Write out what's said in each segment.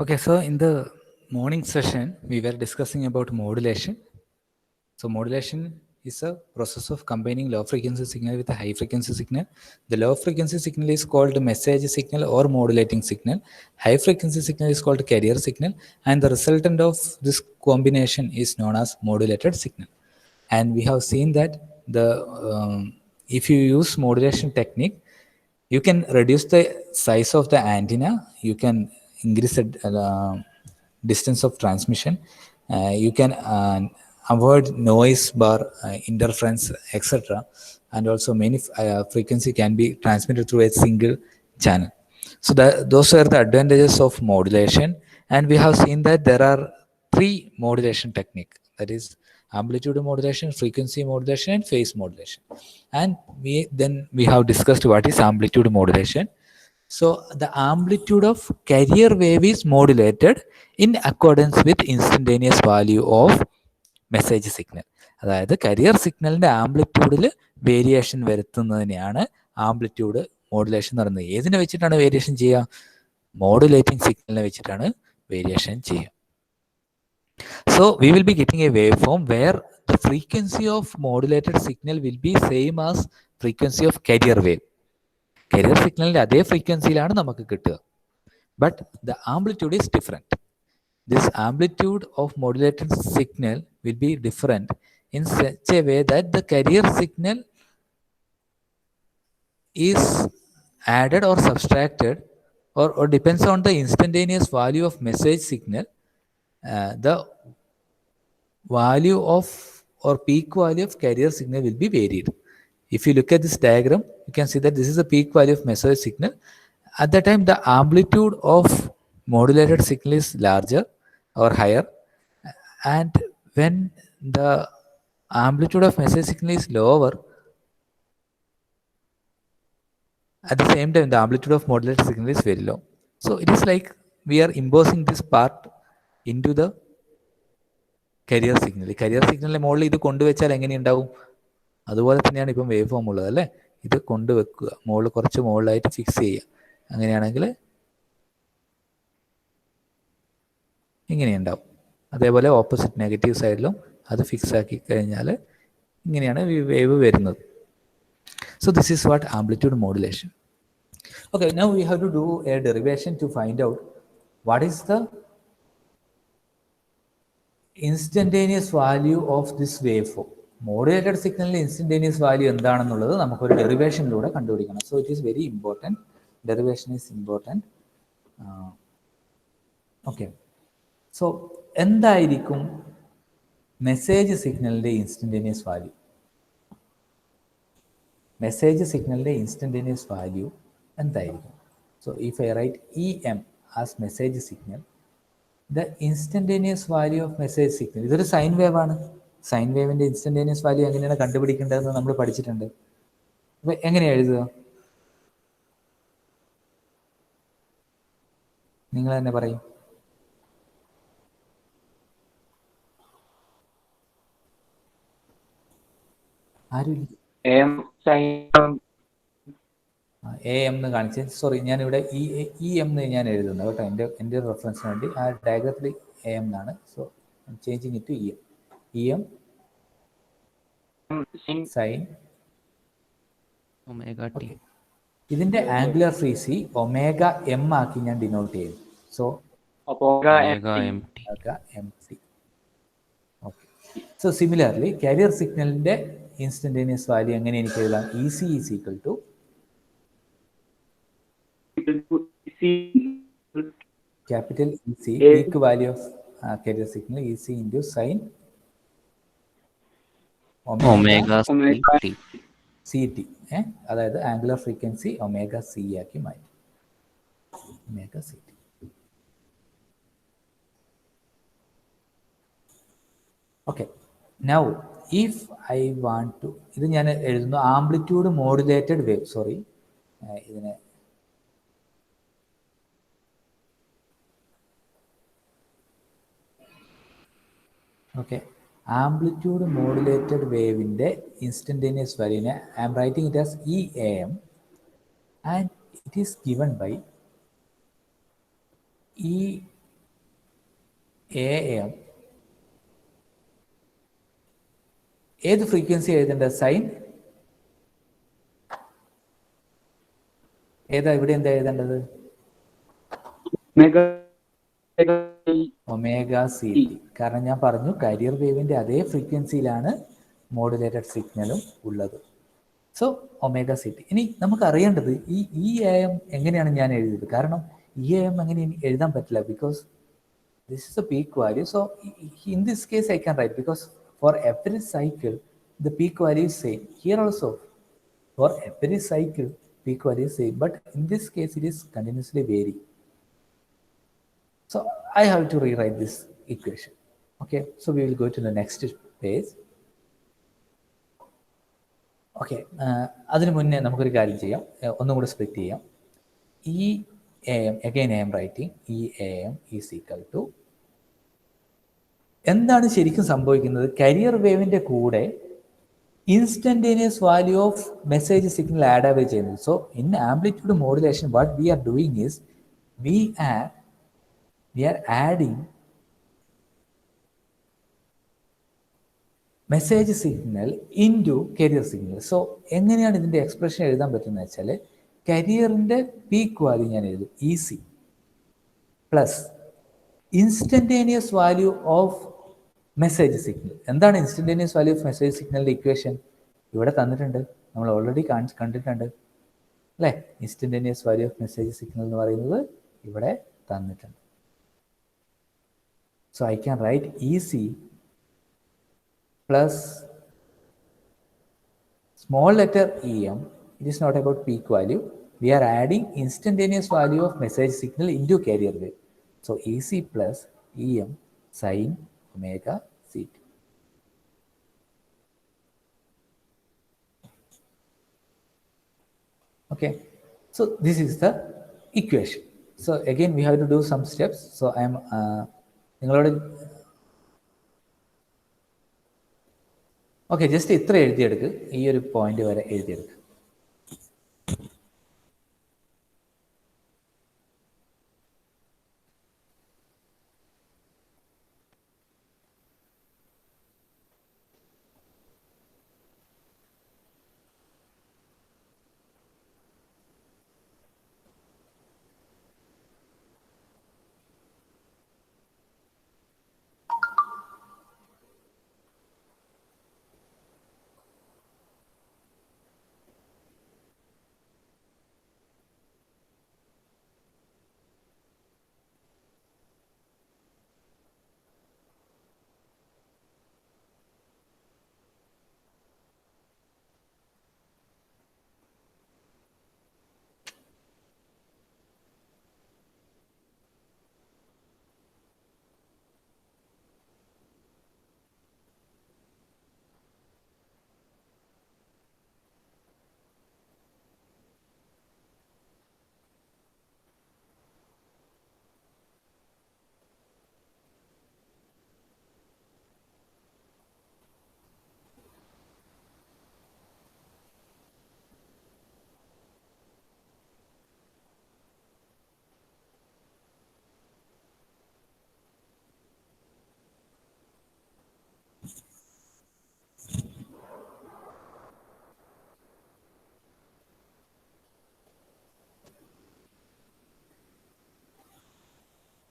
Okay, so in the morning session, we were discussing about modulation. So modulation is a process of combining low frequency signal with a high frequency signal. The low frequency signal is called message signal or modulating signal. High frequency signal is called carrier signal, and the resultant of this combination is known as modulated signal. And we have seen that the if you use modulation technique, you can reduce the size of the antenna, you can increase the distance of transmission, you can avoid noise bar, interference, etc. And also many frequency can be transmitted through a single channel. So those are the advantages of modulation. And we have seen that there are three modulation technique, that is amplitude modulation, frequency modulation, and phase modulation. And we have discussed what is amplitude modulation. So the amplitude of carrier wave is modulated in accordance with instantaneous value of message signal. അതായത് career സിഗ്നലിൻ്റെ ആംപ്ലിറ്റ്യൂഡിൽ variation വരുത്തുന്നതിനെയാണ് amplitude modulation എന്ന് പറയുന്നത്. ഏതിനെ വെച്ചിട്ടാണ് variation ചെയ്യുക? Modulating സിഗ്നലിനെ വെച്ചിട്ടാണ് variation ചെയ്യുക. So we will be getting a waveform where the frequency of modulated signal will be same as frequency of carrier wave. Carrier സിഗ്നലിൻ്റെ അതേ ഫ്രീക്വൻസിയിലാണ് നമുക്ക് കിട്ടുക. But the amplitude is different. This amplitude of modulated signal will be different in such a way that the carrier signal is added or subtracted or depends on the instantaneous value of message signal. The value of or peak value of carrier signal will be varied. If you look at this diagram, you can see that this is the peak value of message signal. At that time, the amplitude of modulated signal is larger or higher, and when the amplitude of message signal is lower, at the same time the amplitude of modulated signal is very low. So it is like we are imposing this part into the carrier signal. Carrier സിഗ്നലിൻ്റെ മുകളിൽ ഇത് കൊണ്ടുവച്ചാൽ എങ്ങനെ ഉണ്ടാവും? അതുപോലെ തന്നെയാണ് ഇപ്പം wave form ഉള്ളത് അല്ലേ. ഇത് കൊണ്ടുവെക്കുക, മുകളിൽ കുറച്ച് മുകളിലായിട്ട് ഫിക്സ് ചെയ്യുക. അങ്ങനെയാണെങ്കിൽ ഇങ്ങനെയുണ്ടാവും. അതേപോലെ ഓപ്പോസിറ്റ് നെഗറ്റീവ് സൈഡിലും അത് ഫിക്സ് ആക്കി കഴിഞ്ഞാൽ ഇങ്ങനെയാണ് വേവ് വരുന്നത്. So this is what amplitude modulation. Okay, now we have to do a derivation to find out what is the instantaneous value of this waveform. Modulated signal instantaneous value എന്താണെന്നുള്ളത് നമുക്കൊരു ഡെറിവേഷനിലൂടെ കണ്ടുപിടിക്കണം. So it is very important. Derivation is important. Okay. So എന്തായിരിക്കും message സിഗ്നലിൻ്റെ instantaneous value? Message സിഗ്നലിൻ്റെ instantaneous value എന്തായിരിക്കും? So if I write EM as message signal, the instantaneous value of message signal, ഇതൊരു sine wave ആണ്. Sine വേവിൻ്റെ instantaneous value എങ്ങനെയാണ് കണ്ടുപിടിക്കേണ്ടതെന്ന് നമ്മൾ പഠിച്ചിട്ടുണ്ട്. അപ്പോൾ എങ്ങനെയാണ് എഴുതുക? നിങ്ങൾ തന്നെ പറയും. ആരും എ എം എന്ന് കാണിച്ച്, സോറി ഞാനിവിടെ ഇ എം എന്ന് ഞാൻ എഴുതുന്നത് കേട്ടോ, എൻ്റെ റെഫറൻസിന് വേണ്ടി. ആ ഡയഗ്രത്തിൽ എ എം എന്നാണ്. So changing it to E M. E M sine omega T. ഇതിൻ്റെ ആംഗുലർ ഫ്രീക്വൻസി ഒമേഗ എം ആക്കി ഞാൻ ഡിനോട്ട് ചെയ്യും. So omega M T. Okay. So similarly carrier സിഗ്നലിൻ്റെ ഇൻസ്റ്റന്റേനിയസ് വാല്യൂ എങ്ങനെ എനിക്ക് എഴുതാം? E C is equal to capital EC, peak value of carrier signal, EC into sin omega CT. അതായത് angular frequency omega C ആക്കി മാറ്റി. Omega C T. Okay. Now if I want to, ഇത് ഞാൻ എഴുതുന്നു amplitude modulated wave. Sorry, ഇതിനെ okay, amplitude modulated വേവിൻ്റെ instantaneous വാല്യൂവിനെ I am writing it as E A M and it is given by E AM ഏത് frequency എഴുതേണ്ടത്? Sine ഏതാ? ഇവിടെ എന്താ എഴുതേണ്ടത്? Omega C T. കാരണം ഞാൻ പറഞ്ഞു കാരിയർ വേവിന്റെ അതേ ഫ്രീക്വൻസിയിലാണ് മോഡുലേറ്റഡ് സിഗ്നലും ഉള്ളത്. So omega C T. ഇനി നമുക്ക് അറിയേണ്ടത് ഈ AM എങ്ങനെയാണ് ഞാൻ എഴുതിയത്? കാരണം AM അങ്ങനെ എഴുതാൻ പറ്റില്ല, because this is a peak value. So in this case I can write, because for every cycle the peak value is same. Here also for every cycle peak value is same, but in this case it is continuously varying. So I have to rewrite this equation. Okay, so we will go to the next page. Okay, അതിന് മുന്നേ നമുക്കൊരു കാര്യം ചെയ്യാം, ഒന്നും കൂടെ split ചെയ്യാം. ഈ AM, again I am writing EAM is equal to, എന്താണ് ശരിക്കും സംഭവിക്കുന്നത്? കരിയർ വേവിന്റെ കൂടെ instantaneous value of message signal add ആവുക ചെയ്യുന്നത്. So in amplitude modulation what we are doing is we are adding message signal into carrier signal. So എങ്ങനെയാണ് ഇതിൻ്റെ expression എഴുതാൻ പറ്റുന്നത് വെച്ചാൽ, കരിയറിൻ്റെ പീക്ക് വാല്യൂ ഞാൻ എഴുതും EC plus instantaneous value of message signal. എന്താണ് ഇൻസ്റ്റന്റേനിയസ് വാല്യൂ ഓഫ് മെസ്സേജ് സിഗ്നലിൻ്റെ equation? ഇവിടെ തന്നിട്ടുണ്ട്, നമ്മൾ ഓൾറെഡി കണ്ടിട്ടുണ്ട് അല്ലേ? Instantaneous value of message signal എന്ന് പറയുന്നത് ഇവിടെ തന്നിട്ടുണ്ട്. So I can write EC plus small letter EM. It is not about peak value. We are adding instantaneous value of message signal into carrier wave. So EC plus EM sin omega CT. Okay, so this is the equation. So again we have to do some steps. So I am നിങ്ങളോട് okay, just ഇത്ര എഴുതിയെടുക്ക്, ഈ ഒരു point വരെ എഴുതിയെടുക്കുക.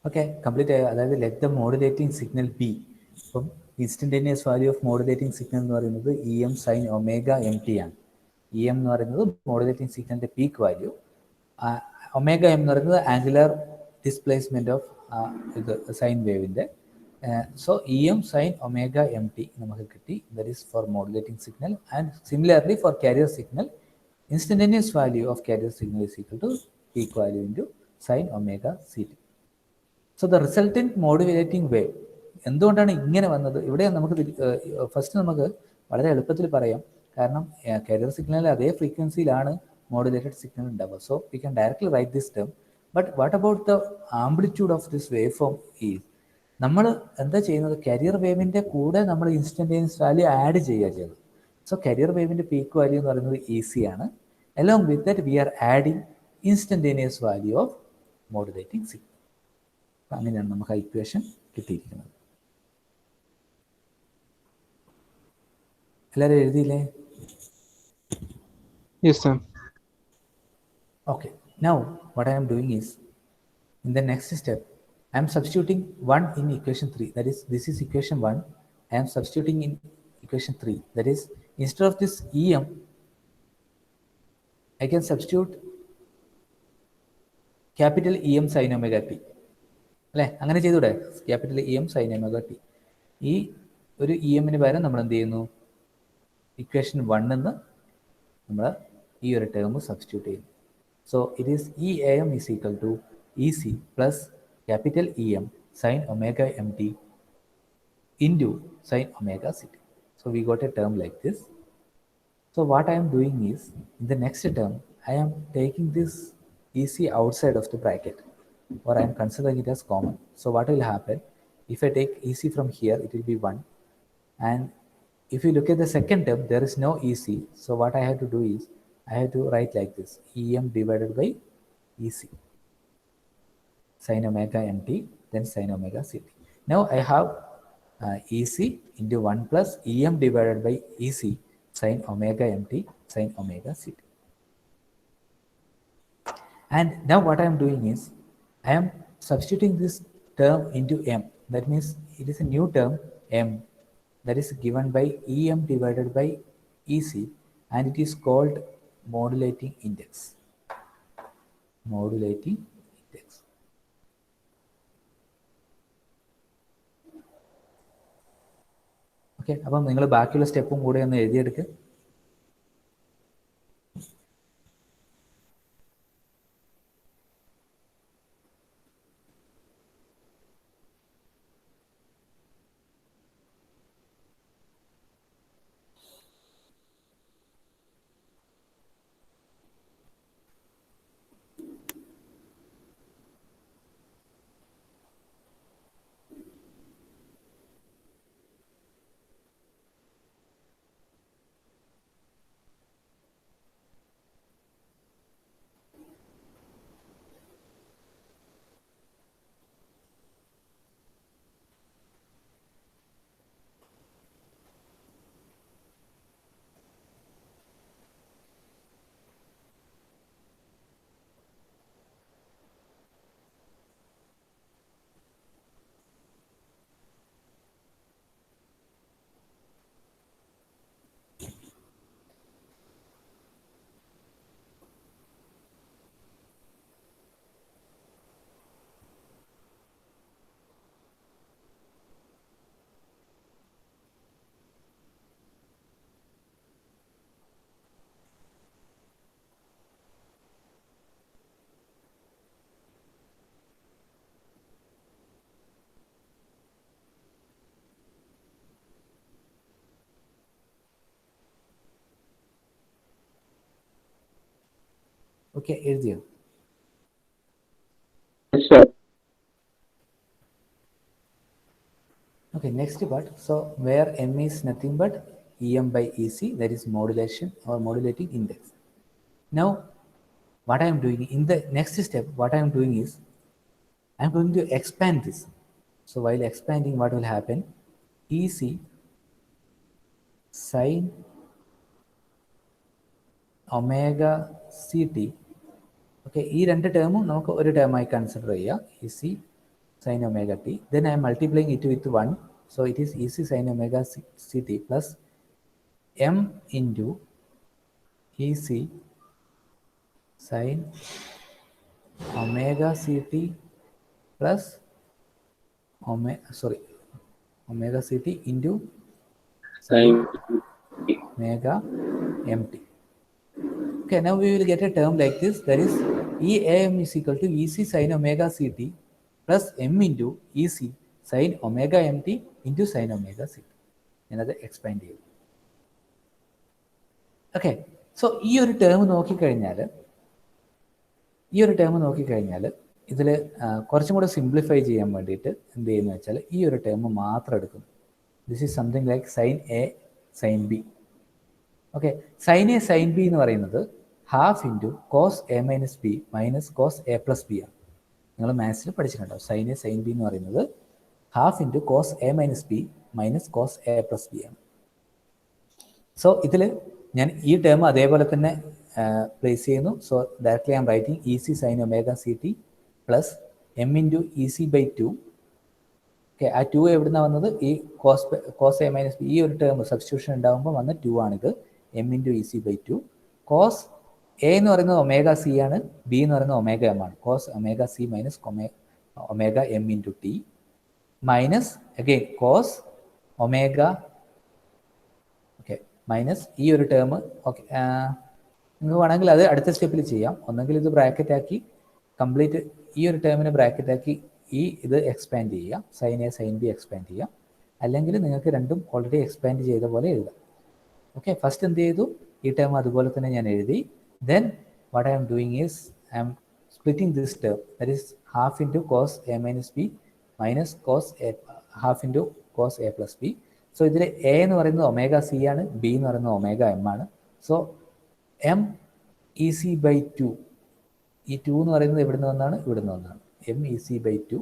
Okay, complete ആയ, അതായത് let the modulating signal B. അപ്പം instantaneous value of modulating signal എന്ന് പറയുന്നത് EM സൈൻ ഒമേഗ MT ആണ്. EM എന്ന് പറയുന്നത് മോഡുലേറ്റിംഗ് സിഗ്നലിന്റെ പീക്ക് വാല്യൂ, ഒമേഗ M എന്ന് പറയുന്നത് ആംഗുലർ ഡിസ്പ്ലേസ്മെന്റ് ഓഫ് ഇത് സൈൻ വേവിന്റെ. So EM sine omega MT നമുക്ക് കിട്ടി. That is for modulating signal. And similarly for carrier signal, instantaneous value of carrier signal is equal to peak value into sine omega CT. So the resultant modulating wave എന്തുകൊണ്ടാണ് ഇങ്ങനെ വന്നത്? ഇവിടെ നമുക്ക് first നമുക്ക് വളരെ എളുപ്പത്തിൽ പറയാം, കാരണം കാരിയർ സിഗ്നൽ അതേ ഫ്രീക്വൻസിയിലാണ് മോഡുലേറ്റഡ് സിഗ്നൽ ഉണ്ടാവുക. So we can directly write this term. But what about the amplitude of this waveform is, നമ്മൾ എന്താ ചെയ്യുന്നത്? കാരിയർ വേവിൻ്റെ കൂടെ നമ്മൾ ഇൻസ്റ്റന്റേനിയസ് വാല്യൂ ആഡ് ചെയ്യുക ചെയ്തത്. സോ കാരിയർ വേവിൻ്റെ പീക്ക് വാല്യൂ എന്ന് പറയുന്നത് EC ആണ്. Along with that we are adding instantaneous value of modulating signal. അങ്ങനെയാണ് നമുക്ക് ആ ഇക്വേഷൻ കിട്ടിയിരിക്കുന്നത്. എല്ലാവരും എഴുതിയില്ലേ? Yes, sir. Okay. Now what I am doing is, in the next step, I am substituting 1 in equation 3. That is, this is equation 1. I am substituting in equation 3. That is, instead of this Em, I can substitute capital Em sin omega t. അല്ലേ? അങ്ങനെ ചെയ്തൂടെ? Capital Em sin omega t. ഈ ഒരു Emന് പകരം നമ്മൾ എന്ത് ചെയ്യുന്നു? Equation 1 എന്ന് നമ്മൾ ഈ ഒരു ടേം സബ്സ്റ്റിറ്റ്യൂട്ട് ചെയ്യുന്നു. So it is EAM is equal to EC plus capital EM sin omega mt into sin omega ct. So we got a term like this. So what I am doing is, in the next term, I am taking this EC outside of the bracket, or I am considering it as common. So what will happen? If I take EC from here, it will be 1. And if you look at the second term, there is no EC. So what I have to do is, I have to write like this: EM divided by EC sin omega mt, then sin omega ct. Now I have EC into 1 plus EM divided by EC sin omega mt sin omega ct. And now what I am doing is, I am substituting this term into m. That means it is a new term m, that is given by Em divided by EC, and it is called modulating index. Modulating index. Okay, അപ്പം നിങ്ങൾ ബാക്കിയുള്ള സ്റ്റെപ്പും കൂടെ ഒന്ന് എഴുതിയെടുക്കുക. Okay, എഴുതിയോ? Yes, sir. Okay, next part. So where m is nothing but Em by EC, that is modulation or modulating index. Now what I am doing in the next step, what I am doing is, I am going to expand this. So while expanding, what will happen? EC sin omega ct. Okay, ഈ രണ്ട് ടേമും നമുക്ക് ഒരു ടേമായി consider ചെയ്യാം. EC sin omega t. Then I am multiplying it with 1. So it is EC sin omega ct plus m into EC sin omega ct plus omega ct into sin omega mt. Okay, now we will get a term like this, that is EAM is equal to EC sin omega ct plus m into EC sin omega mt into sin omega ct. Another expand here. Okay, so ഈ ഒരു term നോക്കിക്കഴിഞ്ഞാൽ ഇതിൽ കുറച്ചും കൂടെ simplify ചെയ്യാൻ വേണ്ടിയിട്ട് എന്ത് ചെയ്യുന്നു വെച്ചാൽ, ഈ ഒരു ടേം മാത്രം എടുക്കുന്നു. This is something like sine A sine B. Okay, sine A sine B എന്ന് പറയുന്നത് half into cos A minus B minus cos A plus B ആണ്. നിങ്ങൾ മാത്സിൽ പഠിച്ചിട്ടുണ്ടാവും. സൈൻ എ സൈൻ ബി എന്ന് പറയുന്നത് half into cos A minus B minus cos A plus B ആണ്. So ഇതിൽ ഞാൻ ഈ ടേം അതേപോലെ തന്നെ പ്ലേസ് ചെയ്യുന്നു. So directly I'm writing E C sine omega C T plus M into E C by 2. Okay, ആ 2 എവിടുന്നാണ് വന്നത്? ഈ കോസ് എ മൈനസ് ബി, ഈ ഒരു ടേം സബ്സ്റ്റിറ്റ്യൂഷൻ ഉണ്ടാകുമ്പോൾ വന്ന 2 ആണിത്. M into E C by 2. Cos A എന്ന് പറയുന്നത് ഒമേഗ സി ആണ്, ബി എന്ന് പറയുന്നത് ഒമേഗ എം ആണ്. Cos omega C minus omega M into T minus again cos omega, okay, minus ഈ ഒരു ടേം. ഓക്കെ, നിങ്ങൾക്ക് വേണമെങ്കിൽ അത് അടുത്ത സ്റ്റെപ്പിൽ ചെയ്യാം. ഒന്നെങ്കിൽ ഇത് ബ്രാക്കറ്റ് ആക്കി കംപ്ലീറ്റ് ഈ ഒരു ടേമിനെ ബ്രാക്കറ്റ് ആക്കി ഈ ഇത് എക്സ്പാൻഡ് ചെയ്യുക, sine A sine B expand ചെയ്യാം. അല്ലെങ്കിൽ നിങ്ങൾക്ക് രണ്ടും ഓൾറെഡി എക്സ്പാൻഡ് ചെയ്ത പോലെ എഴുതാം. ഓക്കെ, ഫസ്റ്റ് എന്ത് ചെയ്തു? ഈ ടേം അതുപോലെ തന്നെ ഞാൻ എഴുതി. Then what I'm doing is I'm splitting this term, that is half into cos A minus B minus cos A, half into cos A plus B. So ഇതിൽ A എന്ന് പറയുന്നത് omega C ആണ്, B എന്ന് പറയുന്നത് omega M ആണ്. So M E C by 2, ഈ 2 എന്ന് പറയുന്നത് എവിടെ നിന്ന് വന്നാണ്? ഇവിടെ നിന്ന് വന്നാണ്. M E C by 2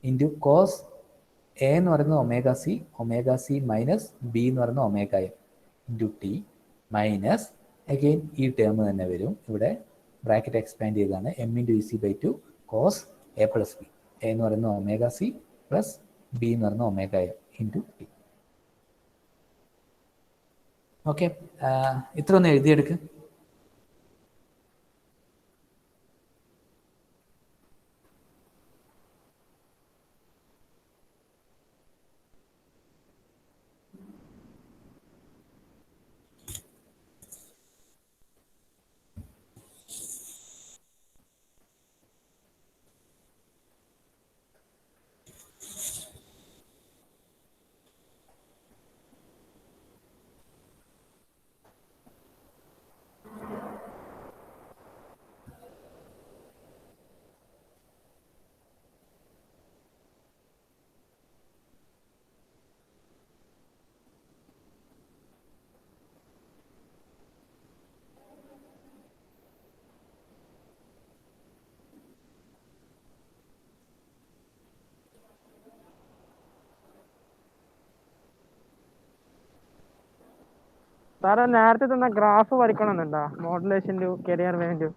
into cos A എന്ന് പറയുന്നത് ഒമേഗ സി മൈനസ് ബി എന്ന് പറയുന്നത് omega M into T minus again ഈ ടേം തന്നെ വരും. ഇവിടെ ബ്രാക്കറ്റ് എക്സ്പാൻഡ് ചെയ്താണ്. M into E C by 2 cos A plus B. A എന്ന് പറയുന്നത് ഒമേഗ സി പ്ലസ് ബി എന്ന് പറയുന്നത് omega M into T. Okay, ഇത്ര ഒന്ന് എഴുതിയെടുക്ക്. സാറേ നേരത്തെ തന്ന ഗ്രാഫ് വരയ്ക്കണമെന്നുണ്ടോ? മോഡുലേഷൻ്റെ കരിയർ വേവ്.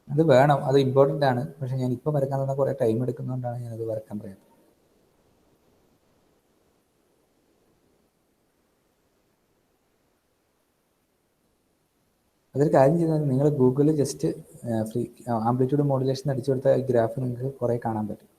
അത് വേണം, അത് ഇമ്പോർട്ടൻ്റ് ആണ്. പക്ഷെ ഞാൻ ഇപ്പോൾ വരയ്ക്കാൻ തന്ന കുറേ ടൈം എടുക്കുന്നതുകൊണ്ടാണ് ഞാനത് വരയ്ക്കാൻ പറയുന്നത്. അതൊരു കാര്യം ചെയ്താൽ നിങ്ങൾ ഗൂഗിളിൽ ജസ്റ്റ് ഫ്രീ ആംപ്ലിറ്റ്യൂഡ് മോഡുലേഷൻ അടിച്ചു കൊടുത്താൽ ഈ ഗ്രാഫ് നിങ്ങൾക്ക് കുറേ കാണാൻ പറ്റും.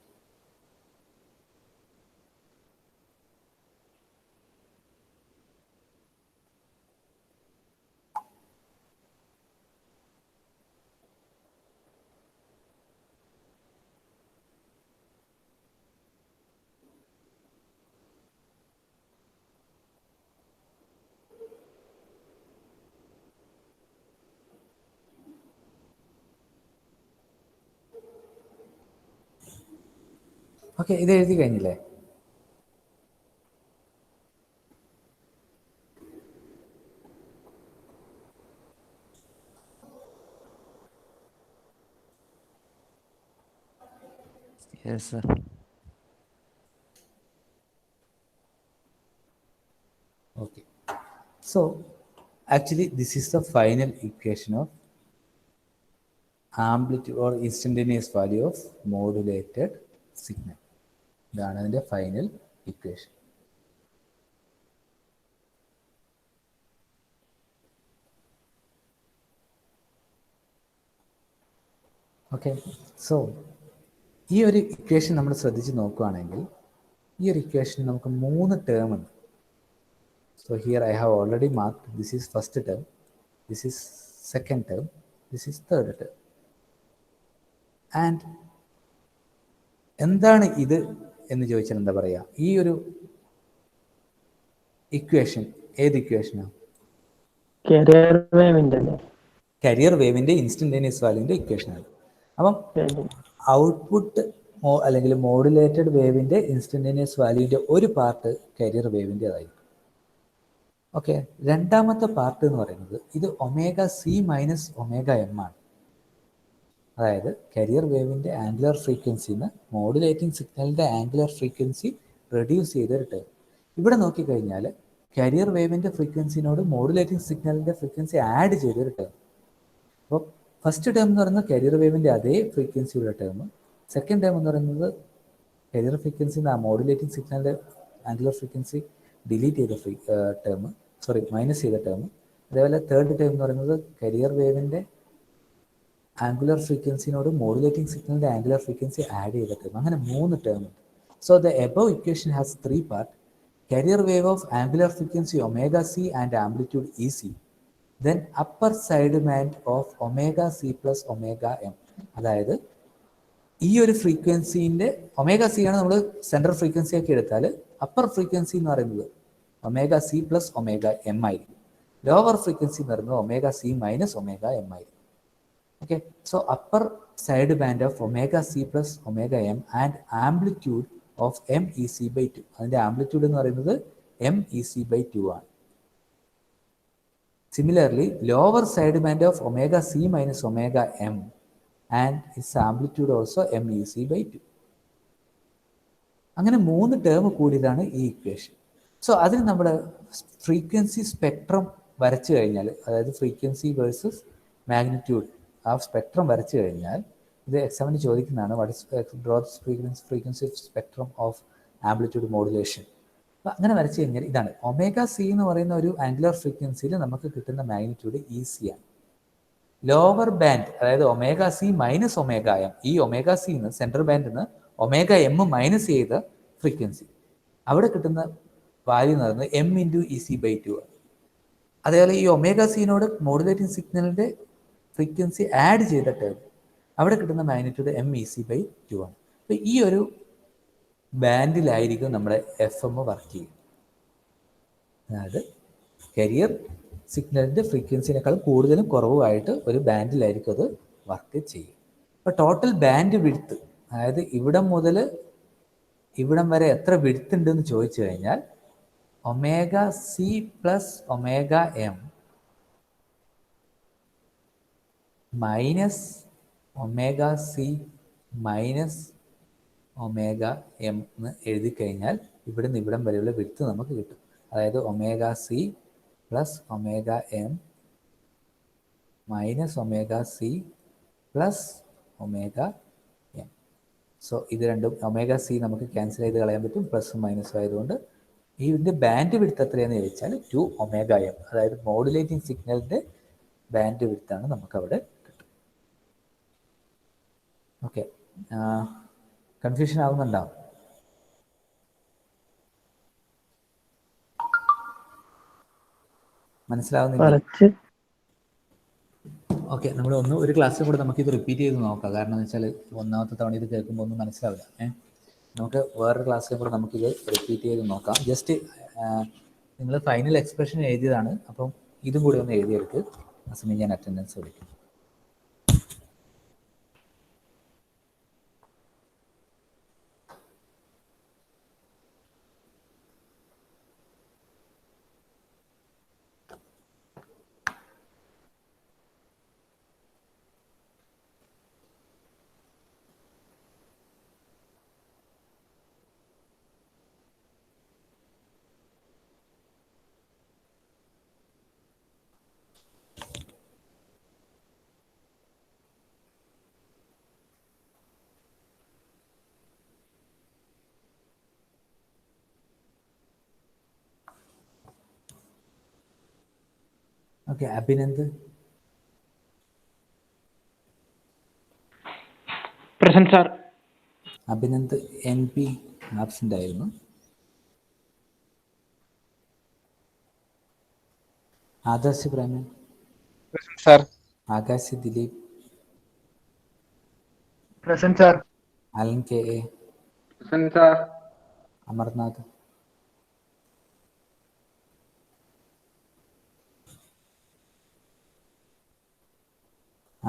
ഓക്കെ, ഇത് എഴുതി കഴിഞ്ഞില്ലേ? Yes, sir. Okay. So, actually, this is the final equation of amplitude or instantaneous value of modulated signal. ഇതാണ് അതിൻ്റെ ഫൈനൽ ഇക്വേഷൻ. ഓക്കെ, സോ ഈ ഒരു ഇക്വേഷൻ നമ്മൾ ശ്രദ്ധിച്ച് നോക്കുകയാണെങ്കിൽ ഈ ഒരു ഇക്വേഷൻ നമുക്ക് 3 ടേം ഉണ്ട്. So here I have already mark this is first term, this is second term, this is third term. And എന്താണ് ഇത് എന്ന് ചോദിച്ചാൽ എന്താ പറയുക? ഈ ഒരു ഇക്വേഷൻ ഏത് ഇക്വേഷനാണ്? Career വേവിൻ്റെ instantaneous വാല്യൂവിൻ്റെ ഇക്വേഷനാണ്. അപ്പം ഔട്ട്പുട്ട് അല്ലെങ്കിൽ മോഡുലേറ്റഡ് വേവിൻ്റെ ഇൻസ്റ്റന്റേനിയസ് വാല്യൂവിൻ്റെ ഒരു പാർട്ട് കരിയർ വേവിൻ്റെതായിരിക്കും. ഓക്കെ, രണ്ടാമത്തെ പാർട്ട് എന്ന് പറയുന്നത് ഇത് omega C minus omega M ആണ്. അതായത് കരിയർ വേവിൻ്റെ ആംഗുലർ ഫ്രീക്വൻസിന്ന് മോഡുലേറ്റിംഗ് സിഗ്നലിൻ്റെ ആംഗുലർ ഫ്രീക്വൻസി റെഡ്യൂസ് ചെയ്തൊരു ടേം. ഇവിടെ നോക്കിക്കഴിഞ്ഞാൽ കരിയർ വേവിൻ്റെ ഫ്രീക്വൻസിനോട് മോഡുലേറ്റിംഗ് സിഗ്നലിൻ്റെ ഫ്രീക്വൻസി ആഡ് ചെയ്തൊരു ടേം. അപ്പോൾ ഫസ്റ്റ് ടേം എന്ന് പറയുന്നത് കരിയർ വേവിൻ്റെ അതേ ഫ്രീക്വൻസിയുള്ള ടേം. സെക്കൻഡ് ടേം എന്ന് പറയുന്നത് കരിയർ ഫ്രീക്വൻസി മോഡുലേറ്റിംഗ് സിഗ്നലിൻ്റെ ആംഗുലർ ഫ്രീക്വൻസി ഡിലീറ്റ് ചെയ്ത ടേം, മൈനസ് ചെയ്ത ടേം. അതേപോലെ തേർഡ് ടേം എന്ന് പറയുന്നത് കരിയർ വേവിൻ്റെ ആംഗുലർ ഫ്രീക്വൻസിനോട് മോഡുലേറ്റിംഗ് സിഗ്നലിൻ്റെ ആംഗുലർ ഫ്രീക്വൻസി ആഡ് ചെയ്ത ടേം. അങ്ങനെ 3 ടേം ഉണ്ട്. So the above equation has 3 part. Carrier wave of angular frequency omega C and amplitude E C, then upper side band of omega C plus omega M. അതായത് ഈ ഒരു ഫ്രീക്വൻസീൻ്റെ omega C ആണ് നമ്മൾ central frequency ആക്കി എടുത്താൽ upper frequency എന്ന് പറയുന്നത് omega C plus omega M ആയിരിക്കും. ലോവർ ഫ്രീക്വൻസി എന്ന് പറയുന്നത് omega C minus omega M ആയിരിക്കും. Okay, so upper side band of omega C plus omega M and amplitude of M E C by 2. അതിൻ്റെ amplitude എന്ന് പറയുന്നത് M E C by 2 ആണ്. Similarly lower side band of omega C minus omega M and its amplitude also M E C by 2. അങ്ങനെ 3 term കൂടിയതാണ് ഈ equation. So അതിന് നമ്മൾ frequency spectrum വരച്ചു കഴിഞ്ഞാൽ, അതായത് ഫ്രീക്വൻസി വേഴ്സസ് മാഗ്നിറ്റ്യൂഡ് ആ സ്പെക്ട്രം വരച്ചു കഴിഞ്ഞാൽ, ഇത് എക്സാമിന് ചോദിക്കുന്നതാണ്, what is draw frequency spectrum of amplitude modulation. അപ്പം അങ്ങനെ വരച്ചു കഴിഞ്ഞാൽ ഇതാണ് ഒമേഗ സി എന്ന് പറയുന്ന ഒരു ആംഗുലർ ഫ്രീക്വൻസിയിൽ നമുക്ക് കിട്ടുന്ന മാഗ്നിറ്റ്യൂഡ് ഇ സി ആണ്. ലോവർ ബാൻഡ്, അതായത് omega C minus omega M, ഈ ഒമേഗ സിന്ന് സെൻട്രൽ ബാൻഡിൽ നിന്ന് ഒമേഗ എം മൈനസ് ചെയ്ത ഫ്രീക്വൻസി, അവിടെ കിട്ടുന്ന വാല്യൂ എന്ന് പറയുന്നത് M into E C by 2 ആണ്. അതേപോലെ ഈ ഒമേഗ സിനോട് മോഡുലേറ്റിംഗ് സിഗ്നലിൻ്റെ ഫ്രീക്വൻസി ആഡ് ചെയ്ത ടേം, അവിടെ കിട്ടുന്ന magnitude M E C by 2 ആണ്. അപ്പോൾ ഈ ഒരു ബാൻഡിലായിരിക്കും നമ്മുടെ എഫ് എം വർക്ക് ചെയ്യുക. അതായത് കരിയർ സിഗ്നലിൻ്റെ ഫ്രീക്വൻസിനേക്കാളും കൂടുതലും കുറവുമായിട്ട് ഒരു ബാൻഡിലായിരിക്കും അത് വർക്ക് ചെയ്യുക. അപ്പോൾ ടോട്ടൽ ബാൻഡ് വിഡ്ത്ത്, അതായത് ഇവിടം മുതൽ ഇവിടം വരെ എത്ര വിഡ്ത്ത് ഉണ്ടെന്ന് ചോദിച്ചു കഴിഞ്ഞാൽ omega C plus omega M minus omega C minus omega M എന്ന് എഴുതി കഴിഞ്ഞാൽ ഇവിടെ നിന്ന് ഇവിടം വരെയുള്ള വിഡ്ത്ത് നമുക്ക് കിട്ടും. അതായത് omega C plus omega M minus omega C plus omega M. So ഇത് രണ്ടും ഒമേഗ സി നമുക്ക് ക്യാൻസൽ ചെയ്ത് കളയാൻ പറ്റും, പ്ലസും മൈനസും ആയതുകൊണ്ട്. ഇതിൻ്റെ ബാൻഡ് വിഡ്ത്ത് എത്രയാണെന്ന് ചോദിച്ചാൽ 2 ഒമേഗ എം, അതായത് മോഡുലേറ്റിംഗ് സിഗ്നലിൻ്റെ ബാൻഡ് വിഡ്ത്താണ് നമുക്കവിടെ കിട്ടും. ഓക്കെ, കൺഫ്യൂഷൻ ആവുന്നുണ്ടാവും? മനസ്സിലാവുന്നില്ല? ഓക്കെ, നമ്മൾ ഒരു ക്ലാസ്സിൽ കൂടെ നമുക്കിത് റിപ്പീറ്റ് ചെയ്ത് നോക്കാം. കാരണം എന്ന് വെച്ചാൽ ഒന്നാമത്തെ തവണ ഇത് കേൾക്കുമ്പോൾ ഒന്നും മനസ്സിലാവില്ല. നമുക്ക് വേറൊരു ക്ലാസ്സിലും കൂടെ നമുക്കിത് റിപ്പീറ്റ് ചെയ്ത് നോക്കാം. ജസ്റ്റ് നിങ്ങൾ ഫൈനൽ എക്സ്പ്രഷൻ എഴുതിയതാണ്, അപ്പം ഇതും കൂടി ഒന്ന് എഴുതിയെടുത്ത് ആ സമയം ഞാൻ അറ്റൻഡൻസ് വിളിക്കും. Okay, Abhinand? Present sir. Abhinand M P absent ആയിരുന്നു. Adarsh Preman? Present sir. Akash Dileep? Present sir. Alan K A? Present sir. Amarnath?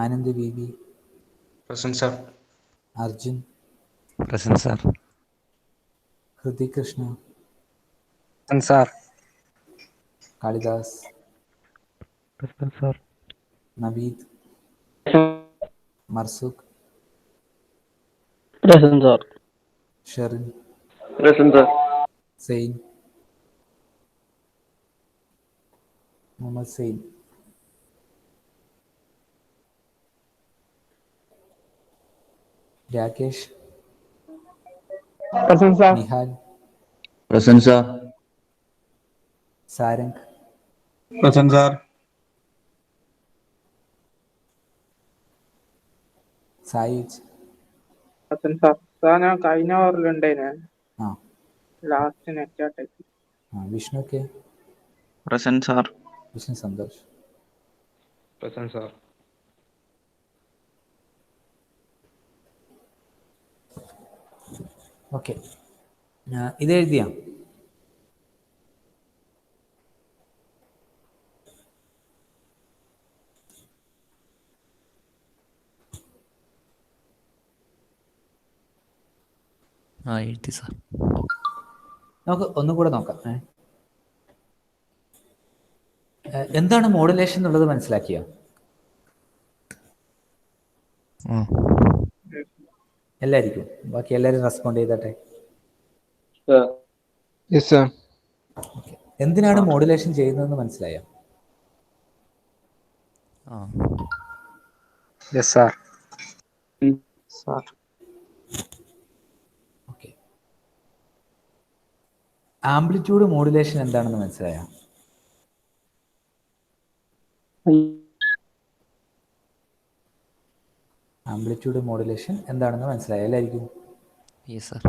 Anand V V? Present sir. Arjun? Present sir. Hrithik Krishna? Present sir. Kalidas? Present sir. Naveed? Marsuk, Present, sir. Sherin, Present, sir. Sain, Muhammad Sain, Rakesh, Present, sir. Nihal, Present, sir. Sarang, Present, sir. Saij, Present, sir. Sir, ഞാൻ കഴിഞ്ഞ ഓവറിലുണ്ടായിന് ആ last net attack. Vishnu K, Present, sir. Vishnu Santosh. Present, sir. Okay, ഇത് എഴുതിയാ? എഴുതി sir. നമുക്ക് ഒന്നുകൂടെ നോക്കാം. എന്താണ് modulation എന്നുള്ളത് മനസ്സിലാക്കിയ? എല്ലായിരിക്കും, ബാക്കി എല്ലാവരും റെസ്പോണ്ട് ചെയ്തട്ടെ. Yes, sir. എന്തിനാണ് മോഡുലേഷൻ ചെയ്യുന്നതെന്ന് മനസ്സിലായോ? Yes, sir. Sir. Okay, amplitude modulation എന്താണെന്ന് മനസ്സിലായോ? ആംപ്ലിറ്റ്യൂഡ് മോഡുലേഷൻ എന്താണെന്ന് മനസ്സിലായോ എല്ലായിരിക്കും? Yes sir.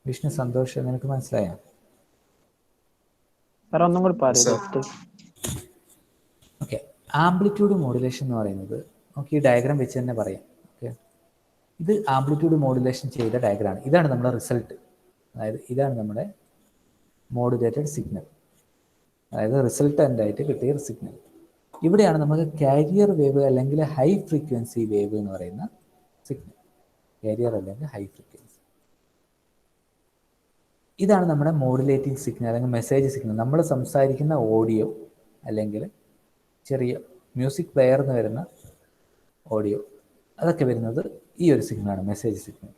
വിഷ്ണു, സന്തോഷ്, നിനക്ക് മനസ്സിലായോ? സാർ ഒന്നും കൂടി പറയൂ. ഓക്കെ, ആംപ്ലിറ്റ്യൂഡ് മോഡുലേഷൻ എന്ന് പറയുന്നത് നമുക്ക് ഈ ഡയഗ്രാം വെച്ച് തന്നെ പറയാം. ഓക്കെ, ഇത് ആംപ്ലിറ്റ്യൂഡ് മോഡുലേഷൻ ചെയ്ത ഡയഗ്രാമാണ്. ഇതാണ് നമ്മുടെ റിസൾട്ട്. അതായത് ഇതാണ് നമ്മുടെ മോഡുലേറ്റഡ് സിഗ്നൽ, അതായത് റിസൾട്ടൻ്റ് ആയിട്ട് കിട്ടിയ സിഗ്നൽ. ഇവിടെയാണ് നമുക്ക് കാരിയർ വേവ് അല്ലെങ്കിൽ ഹൈ ഫ്രീക്വൻസി വേവ് എന്ന് പറയുന്ന സിഗ്നൽ. കാരിയർ അല്ലെങ്കിൽ ഹൈ ഫ്രീക്വൻസി, ഇതാണ് നമ്മുടെ മോഡുലേറ്റിംഗ് സിഗ്നൽ അല്ലെങ്കിൽ മെസ്സേജ് സിഗ്നൽ. നമ്മൾ സംസാരിക്കുന്ന ഓഡിയോ അല്ലെങ്കിൽ ചെറിയ മ്യൂസിക് പ്ലെയർ എന്ന് വരുന്ന ഓഡിയോ, അതൊക്കെ വരുന്നത് ഈ ഒരു സിഗ്നലാണ്, മെസ്സേജ് സിഗ്നൽ.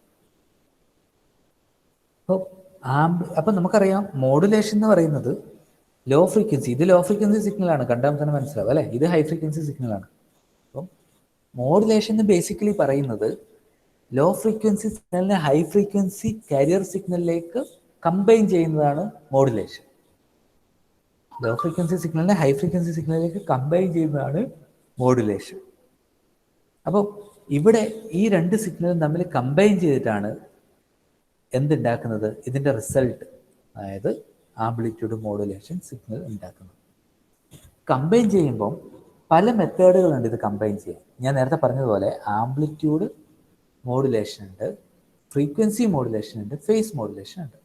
അപ്പം നമുക്കറിയാം മോഡുലേഷൻ എന്ന് പറയുന്നത് ലോ ഫ്രീക്വൻസി, ഇത് ലോ ഫ്രീക്വൻസി സിഗ്നലാണ്, കണ്ടാൽ തന്നെ മനസ്സിലാവും അല്ലേ? ഇത് ഹൈ ഫ്രീക്വൻസി സിഗ്നലാണ്. അപ്പം മോഡുലേഷൻ ബേസിക്കലി പറയുന്നത് ലോ ഫ്രീക്വൻസി സിഗ്നലിനെ ഹൈ ഫ്രീക്വൻസി കാരിയർ സിഗ്നലിലേക്ക് കമ്പൈൻ ചെയ്യുന്നതാണ് മോഡുലേഷൻ. ലോ ഫ്രീക്വൻസി സിഗ്നലിനെ ഹൈ ഫ്രീക്വൻസി സിഗ്നലിലേക്ക് കമ്പൈൻ ചെയ്യുന്നതാണ് മോഡുലേഷൻ. അപ്പോൾ ഇവിടെ ഈ രണ്ട് സിഗ്നലും തമ്മിൽ കമ്പൈൻ ചെയ്തിട്ടാണ് എന്തുണ്ടാക്കുന്നത്? ഇതിൻ്റെ റിസൾട്ട്, അതായത് ആംപ്ലിറ്റ്യൂഡ് മോഡുലേഷൻ സിഗ്നൽ ഉണ്ടാക്കുന്നത്. കമ്പൈൻ ചെയ്യുമ്പം പല മെത്തേഡുകളുണ്ട് ഇത് കമ്പൈൻ ചെയ്യാൻ. ഞാൻ നേരത്തെ പറഞ്ഞതുപോലെ ആംപ്ലിറ്റ്യൂഡ് മോഡുലേഷൻ ഉണ്ട്, ഫ്രീക്വൻസി മോഡുലേഷൻ ഉണ്ട്, ഫേസ് മോഡുലേഷൻ ഉണ്ട്.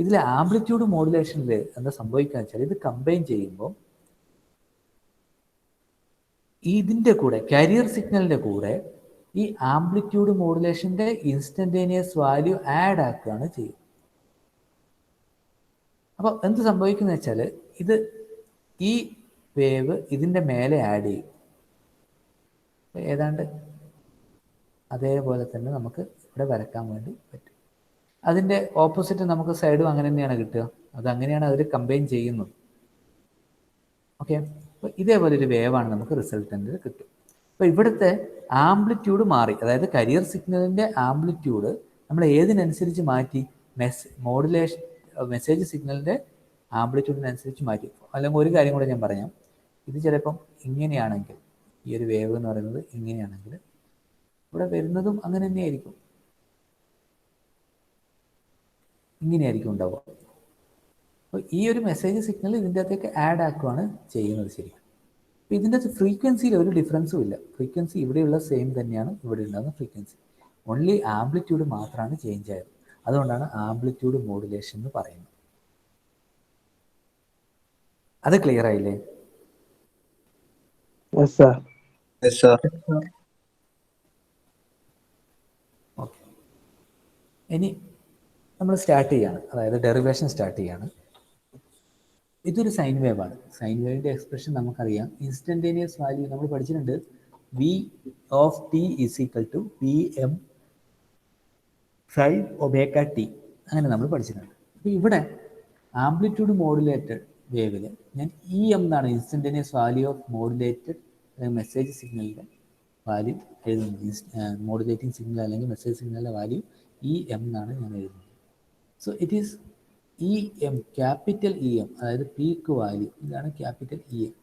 ഇതിൽ ആംപ്ലിറ്റ്യൂഡ് മോഡുലേഷനിൽ എന്താ സംഭവിക്കുക വെച്ചാൽ, ഇത് കമ്പൈൻ ചെയ്യുമ്പോൾ ഇതിൻ്റെ കൂടെ കാരിയർ സിഗ്നലിൻ്റെ കൂടെ ഈ ആംപ്ലിറ്റ്യൂഡ് മോഡുലേഷൻ്റെ ഇൻസ്റ്റന്റേനിയസ് വാല്യൂ ആഡ് ആക്കുകയാണ് ചെയ്യുന്നത്. അപ്പോൾ എന്ത് സംഭവിക്കുന്നത് വെച്ചാൽ, ഇത് ഈ വേവ് ഇതിൻ്റെ മേലെ ആഡ് ചെയ്യും. ഏതാണ്ട് അതേപോലെ തന്നെ നമുക്ക് ഇവിടെ വരക്കാൻ വേണ്ടി പറ്റും. അതിൻ്റെ ഓപ്പോസിറ്റ് നമുക്ക് സൈഡും അങ്ങനെ തന്നെയാണ് കിട്ടുക. അതങ്ങനെയാണ് അതിൽ കമ്പൈൻ ചെയ്യുന്നത്. ഓക്കെ, അപ്പോൾ ഇതേപോലെ ഒരു വേവാണ് നമുക്ക് റിസൾട്ടൻ്റ് കിട്ടും. അപ്പോൾ ഇവിടുത്തെ ആംപ്ലിറ്റ്യൂഡ് മാറി, അതായത് കരിയർ സിഗ്നലിൻ്റെ ആംപ്ലിറ്റ്യൂഡ് നമ്മൾ ഏതിനനുസരിച്ച് മാറ്റി? മോഡുലേഷൻ മെസ്സേജ് സിഗ്നലിൻ്റെ ആംപ്ലിറ്റ്യൂഡിനനുസരിച്ച് മാറ്റി. അല്ലെങ്കിൽ ഒരു കാര്യം കൂടെ ഞാൻ പറയാം, ഇത് ചിലപ്പം ഇങ്ങനെയാണെങ്കിൽ, ഈ ഒരു വേവ് എന്ന് പറയുന്നത് ഇങ്ങനെയാണെങ്കിൽ ഇവിടെ വരുന്നതും അങ്ങനെ തന്നെയായിരിക്കും, ഇങ്ങനെയായിരിക്കും ഉണ്ടാവുക. അപ്പോൾ ഈ ഒരു മെസ്സേജ് സിഗ്നൽ ഇതിൻ്റെ അകത്തേക്ക് ആഡ് ആക്കുകയാണ് ചെയ്യുന്നത് ശരിക്കും. അപ്പോൾ ഇതിൻ്റെ അകത്ത് ഫ്രീക്വൻസിയിൽ ഒരു ഡിഫറൻസും ഇല്ല. ഫ്രീക്വൻസി ഇവിടെയുള്ള സെയിം തന്നെയാണ് ഇവിടെ ഉണ്ടാകുന്ന ഫ്രീക്വൻസി. ഓൺലി ആംപ്ലിറ്റ്യൂഡ് മാത്രമാണ് ചേഞ്ച് ആയത്. അതുകൊണ്ടാണ് ആംപ്ലിറ്റ്യൂഡ് മോഡുലേഷൻ എന്ന് പറയുന്നത്. അത് ക്ലിയർ ആയില്ലേ? Yes, sir. Yes, sir. Okay, ഇനി നമ്മൾ സ്റ്റാർട്ട് ചെയ്യാണ്, അതായത് ഡെറിവേഷൻ സ്റ്റാർട്ട് ചെയ്യാണ്. ഇതൊരു സൈൻ വേവ് ആണ്. സൈൻ വേവിൻ്റെ എക്സ്പ്രഷൻ നമുക്കറിയാം. ഇൻസ്റ്റൻറ്റേനിയസ് വാല്യൂ നമ്മൾ പഠിച്ചിട്ടുണ്ട്. V of T is equal to P M sine omega T, അങ്ങനെ നമ്മൾ പഠിച്ചിട്ടുണ്ട്. അപ്പോൾ ഇവിടെ ആംപ്ലിറ്റ്യൂഡ് മോഡുലേറ്റഡ് വേവിൽ ഞാൻ ഇ എം എന്നാണ് instantaneous value of modulated message സിഗ്നലിൻ്റെ വാല്യൂ എഴുതുന്നത്. മോഡുലേറ്റിംഗ് സിഗ്നൽ അല്ലെങ്കിൽ മെസ്സേജ് സിഗ്നലിൻ്റെ വാല്യൂ ഇ എം എന്നാണ് ഞാൻ എഴുതുന്നത്. So it is E M, capital E M, അതായത് പീക്ക് വാല്യൂ. ഇതാണ് capital E M.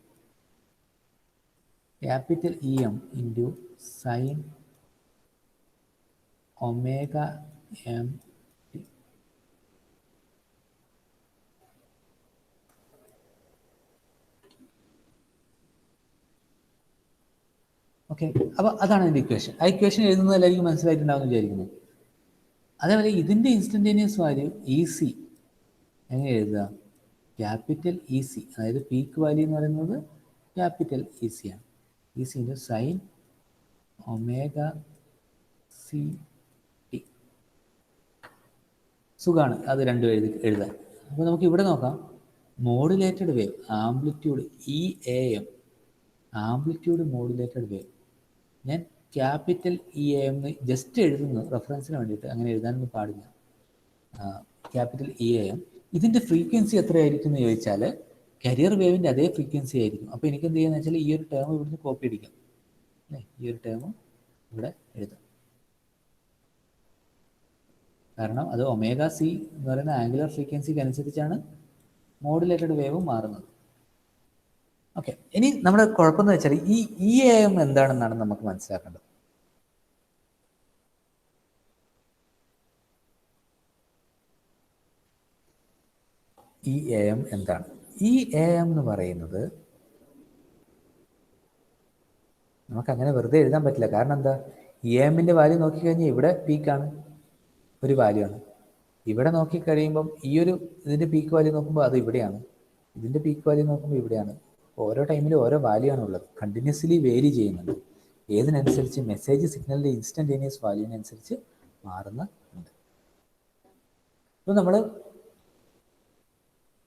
Capital E M into sine omega M T. Okay, അപ്പോൾ അതാണ് അതിൻ്റെ ഇക്വേഷൻ. ആ ഇക്വേഷൻ എഴുതുന്നതെല്ലാവർക്കും മനസ്സിലായിട്ടുണ്ടാവുമെന്ന് വിചാരിക്കുന്നു. അതേപോലെ ഇതിൻ്റെ ഇൻസ്റ്റൻറ്റേനിയസ് വാല്യൂ ഇ സി എങ്ങനെ എഴുതുക? ക്യാപിറ്റൽ ഇ സി, അതായത് പീക്ക് വാല്യൂ എന്ന് പറയുന്നത് ക്യാപിറ്റൽ ഇ സി ആണ്. E C into sine omega C T. സുഖമാണ് അത് രണ്ടും എഴുതാൻ. അപ്പോൾ നമുക്ക് ഇവിടെ നോക്കാം. Modulated wave amplitude E A M, amplitude modulated wave. ഞാൻ capital E A M just എഴുതുന്നു റെഫറൻസിന് വേണ്ടിയിട്ട്, അങ്ങനെ എഴുതാനൊന്നും പാടില്ല. Capital E A M. ഇതിൻ്റെ ഫ്രീക്വൻസി എത്രയായിരിക്കും എന്ന് ചോദിച്ചാൽ കരിയർ വേവിൻ്റെ അതേ ഫ്രീക്വൻസി ആയിരിക്കും. അപ്പോൾ എനിക്ക് എന്ത് ചെയ്യാന്ന് വെച്ചാൽ ഈ ഒരു ടേം ഇവിടുന്ന് കോപ്പി അടിക്കാം, അല്ലേ? ഈ ഒരു ടേം ഇവിടെ എഴുതാം. കാരണം അത് ഒമേഗ സി എന്ന് പറയുന്ന ആംഗുലർ ഫ്രീക്വൻസിക്ക് അനുസരിച്ചാണ് മോഡുലേറ്റഡ് വേവ് മാറുന്നത്. ഓക്കെ, ഇനി നമ്മുടെ കുഴപ്പമെന്ന് വെച്ചാൽ ഈ ഇ എ എം എന്താണെന്നാണ് നമുക്ക് മനസ്സിലാക്കേണ്ടത്. ഇ എ എം എന്താണ്? ഇ എ എം എന്ന് പറയുന്നത് നമുക്കങ്ങനെ വെറുതെ എഴുതാൻ പറ്റില്ല. കാരണം എന്താ? ഇ എ എമ്മിൻ്റെ വാല്യൂ നോക്കിക്കഴിഞ്ഞാൽ ഇവിടെ പീക്കാണ്, ഒരു വാല്യൂ ആണ്. ഇവിടെ നോക്കിക്കഴിയുമ്പം ഈ ഒരു ഇതിൻ്റെ പീക്ക് വാല്യൂ നോക്കുമ്പോൾ അത് ഇവിടെയാണ്, ഇതിൻ്റെ പീക്ക് വാല്യൂ നോക്കുമ്പോൾ ഇവിടെയാണ്. ഓരോ ടൈമിലും ഓരോ വാല്യൂ ആണുള്ളത്, കണ്ടിന്യൂസ്ലി വേരി ചെയ്യുന്നുണ്ട്. ഏതിനനുസരിച്ച്? മെസ്സേജ് സിഗ്നലിൻ്റെ ഇൻസ്റ്റൻറ്റേനിയസ് വാല്യൂവിനനുസരിച്ച് മാറുന്നുണ്ട്. അപ്പോൾ നമ്മൾ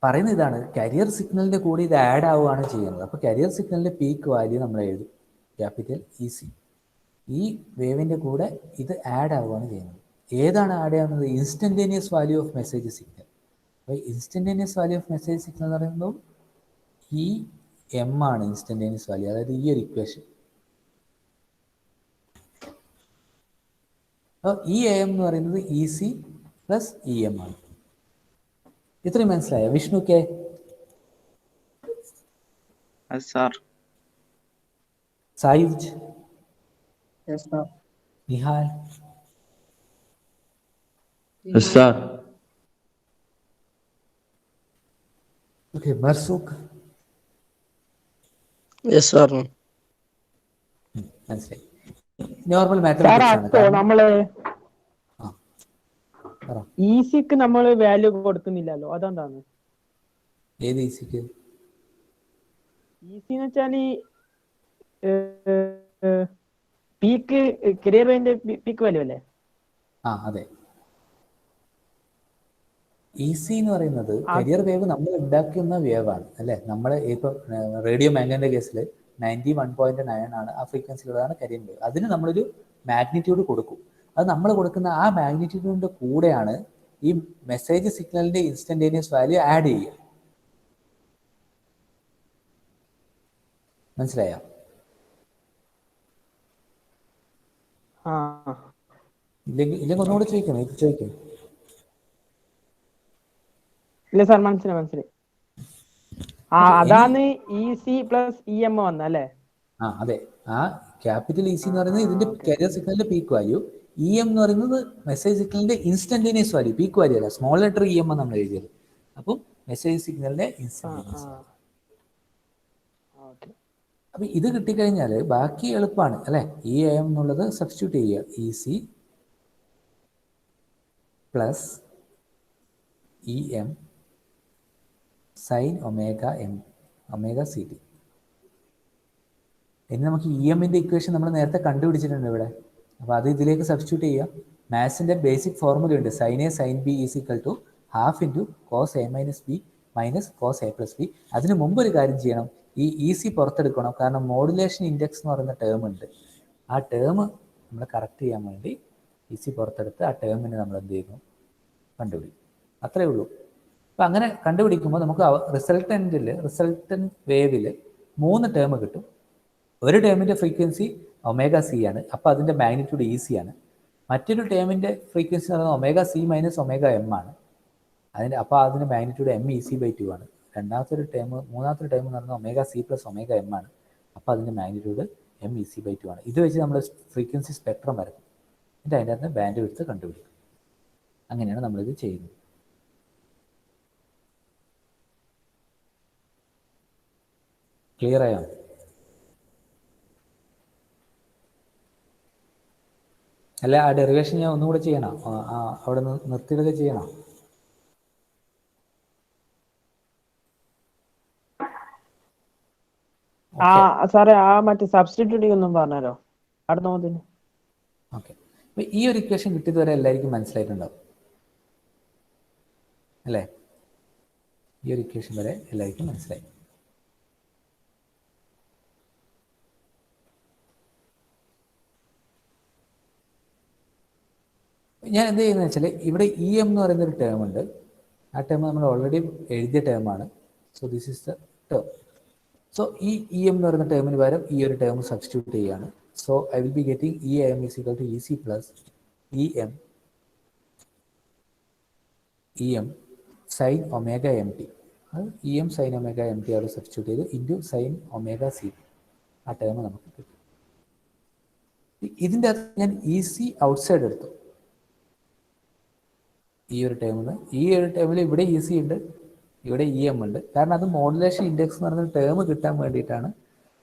പറയുന്ന ഇതാണ്, കരിയർ സിഗ്നലിൻ്റെ കൂടെ ഇത് ആഡ് ആവുകയാണ് ചെയ്യുന്നത്. അപ്പോൾ കരിയർ സിഗ്നലിൻ്റെ പീക്ക് വാല്യൂ നമ്മൾ എഴുതും ക്യാപിറ്റൽ ഇ സി. ഈ വേവിൻ്റെ കൂടെ ഇത് ആഡ് ആവുകയാണ് ചെയ്യുന്നത്. ഏതാണ് ആഡ് ആവുന്നത്? Instantaneous value of message signal. അപ്പോൾ instantaneous value of message signal എന്ന് പറയുമ്പോൾ ഈ എം ആണ് ഇൻസ്റ്റൻറ്റേനിയസ് വാല്യൂ, അതായത് ഈ ഒരു ഇക്വേഷൻ. അപ്പോൾ ഇ എ എം എന്ന് പറയുന്നത് E C plus E M ആണ്. ഇത്രയും മനസ്സിലായോ വിഷ്ണു കെ? സായുജ്, നിഹാൽ, ഓക്കെ, മർസൂഖ് മനസ്സിലായി. നോർമൽ മാത്തമാറ്റിക്സ് ആണ്. നമ്മള് ഈസിക്ക് നമ്മൾ വാല്യൂ കൊടുക്കുന്നില്ലല്ലോ, അതെന്താണ്? ഏത് ഈസിക്ക്? ഈസി എന്ന് വെച്ചാൽ പീക്ക് കരിയർ വേവിന്റെ പീക്ക് വാല്യൂ അല്ലേ? അതെ. ഇ സി എന്ന് പറയുന്നത് കരിയർ വേവ് നമ്മൾ ഉണ്ടാക്കുന്ന വേവ് ആണ്, അല്ലേ? നമ്മൾ ഇപ്പം റേഡിയോ മാംഗോന്റെ കേസിൽ 91.9 ആണ് ആ ഫ്രീക്വൻസിയിലുള്ളതാണ് കരിയർ വേവ്. അതിന് നമ്മളൊരു മാഗ്നിറ്റ്യൂഡ് കൊടുക്കും. അത് നമ്മൾ കൊടുക്കുന്ന ആ മാഗ്നിറ്റ്യൂഡിന്റെ കൂടെയാണ് ഈ മെസ്സേജ് സിഗ്നലിന്റെ ഇൻസ്റ്റന്റേനിയസ് വാല്യൂ ആഡ് ചെയ്യുക. മനസ്സിലായോ? ഇല്ലെങ്കിൽ ഒന്നുകൂടെ ചോദിക്കണം. ഇല്ല സാർ, മനസ്സിലായി. അതാണ് E C plus E M വന്നല്ലേ? അതെ. ആ ക്യാപിറ്റൽ ഇ സി എന്ന് പറയുന്നത് ഇതിന്റെ കരിയർ സിഗ്നലിന്റെ പീക്ക് വാല്യൂ. ഇ എം എന്ന് പറയുന്നത് മെസ്സേജ് സിഗ്നലിന്റെ ഇൻസ്റ്റന്റേനിയസ് വാല്യൂ, പീക്ക് വാല്യൂ അല്ല, സ്മോൾ ലെറ്റർ ഇ എം നമ്മൾ എഴുതിയത്. അപ്പം മെസ്സേജ് സിഗ്നലിന്റെ ഇൻസ്റ്റന്റേനിയസ്. അപ്പൊ ഇത് കിട്ടിക്കഴിഞ്ഞാൽ ബാക്കി എളുപ്പമാണ്, അല്ലെ? ഇ എം എന്നുള്ളത് സബ്സ്റ്റിറ്റ്യൂട്ട് ചെയ്യുക. E C plus E M sine omega M omega C T. ഇനി നമുക്ക് ഇ എമ്മിൻ്റെ ഇക്വേഷൻ നമ്മൾ നേരത്തെ കണ്ടുപിടിച്ചിട്ടുണ്ട് ഇവിടെ. അപ്പോൾ അത് ഇതിലേക്ക് സബ്സ്റ്റിറ്റ്യൂട്ട് ചെയ്യാം. മാത്സിൻ്റെ ബേസിക് ഫോർമുല ഉണ്ട്. Sine A sine B is equal to half into cos A minus B minus cos A plus B. അതിന് മുമ്പ് ഒരു കാര്യം ചെയ്യണം, ഈ ഇ സി പുറത്തെടുക്കണം. കാരണം മോഡുലേഷൻ ഇൻഡെക്സ് എന്ന് പറയുന്ന ടേം ഉണ്ട്. ആ ടേം നമ്മൾ കറക്റ്റ് ചെയ്യാൻ വേണ്ടി ഇ സി പുറത്തെടുത്ത് ആ ടേമിന് നമ്മൾ എന്ത് ചെയ്യുന്നു, കണ്ടുപിടിക്കും. അത്രയേ ഉള്ളൂ. അപ്പം അങ്ങനെ കണ്ടുപിടിക്കുമ്പോൾ നമുക്ക് റിസൾട്ടൻറ്റ് വേവിൽ 3 ടേം കിട്ടും. ഒരു ടേമിൻ്റെ ഫ്രീക്വൻസി ഒമേഗ സി ആണ്, അപ്പോൾ അതിൻ്റെ മാഗ്നിറ്റ്യൂഡ് ഇ സി ആണ്. മറ്റൊരു ടേമിൻ്റെ ഫ്രീക്വൻസി എന്ന് പറയുന്നത് omega C minus omega M ആണ്. അപ്പോൾ അതിൻ്റെ magnitude M E C by 2 ആണ്. മൂന്നാമത്തെ ടേം എന്ന് പറയുന്നത് omega C plus omega M ആണ്. അപ്പോൾ അതിൻ്റെ magnitude M E C by 2 ആണ്. ഇത് വെച്ച് നമ്മൾ ഫ്രീക്വൻസി സ്പെക്ട്രം വരക്കും. എന്നിട്ട് അതിൻ്റെ അകത്ത് ബാൻഡ് വിഡ്ത്ത് കണ്ടുപിടിക്കും. അങ്ങനെയാണ് നമ്മളിത് ചെയ്യുന്നത്. ക്ലിയർ ആയോ? അല്ല, ആ ഡെറിവേഷൻ ഞാൻ ഒന്നുകൂടെ ചെയ്യണോ? അവിടെ നിർത്തിയിട്ടൊക്കെ ചെയ്യണോ? സാറേ ആ മറ്റേ സബ്സ്റ്റിറ്റ്യൂട്ടിംഗ് ഒന്നും പറഞ്ഞല്ലോ അടുത്ത നോത്തിന്. ഓക്കെ, അപ്പോൾ ഈ ഒരു ഇക്വേഷൻ കിട്ടിയത് വരെ എല്ലാവർക്കും മനസ്സിലായിട്ടുണ്ടാവും അല്ലേ? ഈ ഒരു ഇക്വേഷൻ വരെ എല്ലാവർക്കും മനസ്സിലായി. ഞാൻ എന്ത് ചെയ്യുന്നത് വെച്ചാൽ, ഇവിടെ ഇ എം എന്ന് പറയുന്നൊരു ടേം ഉണ്ട്. ആ ടേം നമ്മൾ ഓൾറെഡി എഴുതിയ ടേമാണ്. So this is the term. So ഈ ഇ എം എന്ന് പറയുന്ന ടേമിന് പകരം ഈ ഒരു ടേം സബ്സ്റ്റിറ്റ്യൂട്ട് ചെയ്യുകയാണ്. So I will be getting E M is equal to E C plus E M sine omega M T. അത് E M sine omega M T അവിടെ സബ്സ്റ്റിറ്റ്യൂട്ട് ചെയ്ത് ഇൻറ്റു സൈൻ ഒമേഗ സി. ആ term നമുക്ക് കിട്ടും. ഇതിൻ്റെ അകത്ത് ഞാൻ E C outside എടുത്തു. ഈ ഒരു ടേമിൽ ഇവിടെ ഇ സി ഉണ്ട്, ഇവിടെ ഇ എം ഉണ്ട്. കാരണം അത് മോഡുലേഷൻ ഇൻഡെക്സ് എന്ന് പറയുന്ന ടേം കിട്ടാൻ വേണ്ടിയിട്ടാണ്.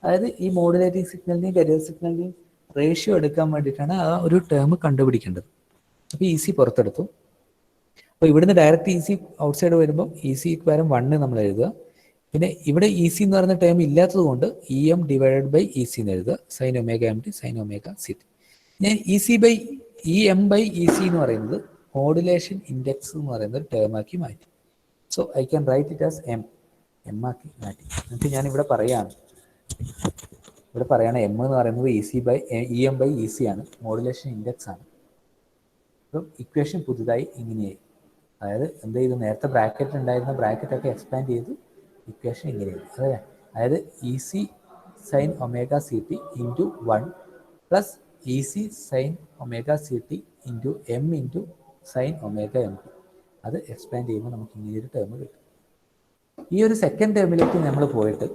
അതായത് ഈ മോഡുലേറ്റിംഗ് സിഗ്നലിൻ്റെയും കരിയർ സിഗ്നലിൻ്റെയും റേഷ്യോ എടുക്കാൻ വേണ്ടിയിട്ടാണ് ആ ഒരു ടേം കണ്ടുപിടിക്കേണ്ടത്. അപ്പോൾ ഇ സി പുറത്തെടുത്തു. അപ്പോൾ ഇവിടുന്ന് ഡയറക്റ്റ് ഇ സി ഔട്ട്സൈഡ് വരുമ്പോൾ ഇ സിക്ക് പകരം 1 നമ്മൾ എഴുതുക. പിന്നെ ഇവിടെ ഇ സി എന്ന് പറയുന്ന ടേം ഇല്ലാത്തത് കൊണ്ട് E M divided by E C എന്ന് എഴുതുക. Sine omega M T sine omega C T. ഞാൻ E M by E C എന്ന് പറയുന്നത് മോഡുലേഷൻ ഇൻഡെക്സ് എന്ന് പറയുന്ന ഒരു ടേമാക്കി മാറ്റി. So I can write it as M ആക്കി മാറ്റി. എന്നിട്ട് ഞാൻ ഇവിടെ പറയാണ് എം എന്ന് പറയുന്നത് E M by E C ആണ്, മോഡുലേഷൻ ഇൻഡെക്സ് ആണ്. അപ്പം ഇക്വേഷൻ പുതുതായി ഇങ്ങനെയായി. അതായത് എന്ത് ചെയ്തു, നേരത്തെ ബ്രാക്കറ്റ് ഉണ്ടായിരുന്ന ബ്രാക്കറ്റൊക്കെ എക്സ്പാൻഡ് ചെയ്ത് ഇക്വേഷൻ ഇങ്ങനെയായി. അതായത് E C sine omega C T into 1 plus E C sine omega C T into M into sine omega M T. അത് എക്സ്പാൻഡ് ചെയ്യുമ്പോൾ നമുക്ക് ഇങ്ങനെയൊരു ടേം കിട്ടും. ഈ ഒരു സെക്കൻഡ് ടേമിലേക്ക് നമ്മൾ പോയിട്ട്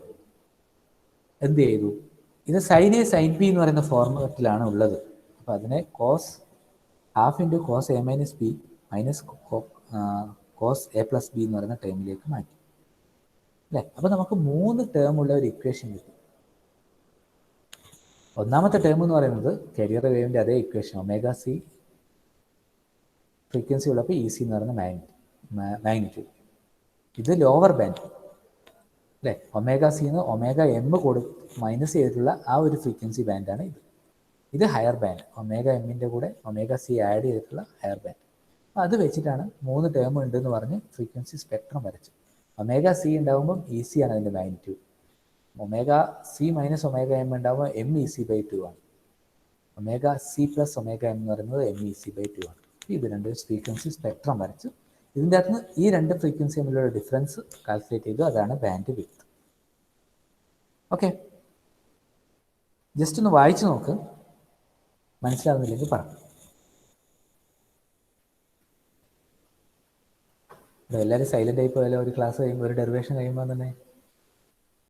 എന്ത് ചെയ്തു, ഇത് സൈൻ എ സൈൻ ബി എന്ന് പറയുന്ന ഫോർമാറ്റിലാണ് ഉള്ളത്. അപ്പോൾ അതിനെ cos half into cos A minus B minus cos A plus B എന്ന് പറയുന്ന ടേമിലേക്ക് മാറ്റി അല്ലേ? അപ്പോൾ നമുക്ക് 3 ടേം ഉള്ള ഒരു ഇക്വേഷൻ കിട്ടി. ഒന്നാമത്തെ ടേം എന്ന് പറയുന്നത് കരിയർ വേവിൻ്റെ അതേ ഇക്വേഷൻ, ഒമേഗ സി ഫ്രീക്വൻസി ഉള്ളപ്പോൾ ഇ സി എന്ന് പറയുന്ന മാഗ്നിറ്റ്യൂഡ്. ഇത് ലോവർ ബാൻഡ് അല്ലേ? ഒമേഗ സിന്ന് ഒമേഗ എം മൈനസ് ചെയ്തിട്ടുള്ള ആ ഒരു ഫ്രീക്വൻസി ബാൻഡാണ് ഇത്. ഇത് ഹയർ ബാൻഡ്, ഒമേഗ എമ്മിൻ്റെ കൂടെ ഒമേഗ സി ആഡ് ചെയ്തിട്ടുള്ള ഹയർ ബാൻഡ്. അപ്പോൾ അത് വെച്ചിട്ടാണ് 3 ടേം ഉണ്ടെന്ന് പറഞ്ഞ് ഫ്രീക്വൻസി സ്പെക്ട്രം വരച്ചു. ഒമേഗ സി ഉണ്ടാകുമ്പം ഇ സി ആണ് അതിൻ്റെ magnitude. Omega C minus omega M ഉണ്ടാകുമ്പോൾ എം ഇ സി ബൈ 2 ആണ്. Omega C plus omega M എന്ന് പറയുന്നത് എം ഇ സി ബൈ 2 ആണ്. ഇത് 2 ഫ്രീക്വൻസി സ്പെക്ട്രം വരച്ചു. ഇതിൻ്റെ അകത്ത് ഈ 2 ഫ്രീക്വൻസി തമ്മിലുള്ള ഡിഫറൻസ് കാൽക്കുലേറ്റ് ചെയ്തു. അതാണ് ബാൻഡ് വിഡ്ത്ത്. ഓക്കെ, ജസ്റ്റ് ഒന്ന് വായിച്ചു നോക്ക്, മനസ്സിലാവുന്നില്ലെങ്കിൽ പറഞ്ഞു. എല്ലാവരും സൈലൻ്റ് ആയി പോയാലോ? ഒരു ക്ലാസ് കഴിയുമ്പോൾ, ഒരു ഡെറിവേഷൻ കഴിയുമ്പോൾ തന്നെ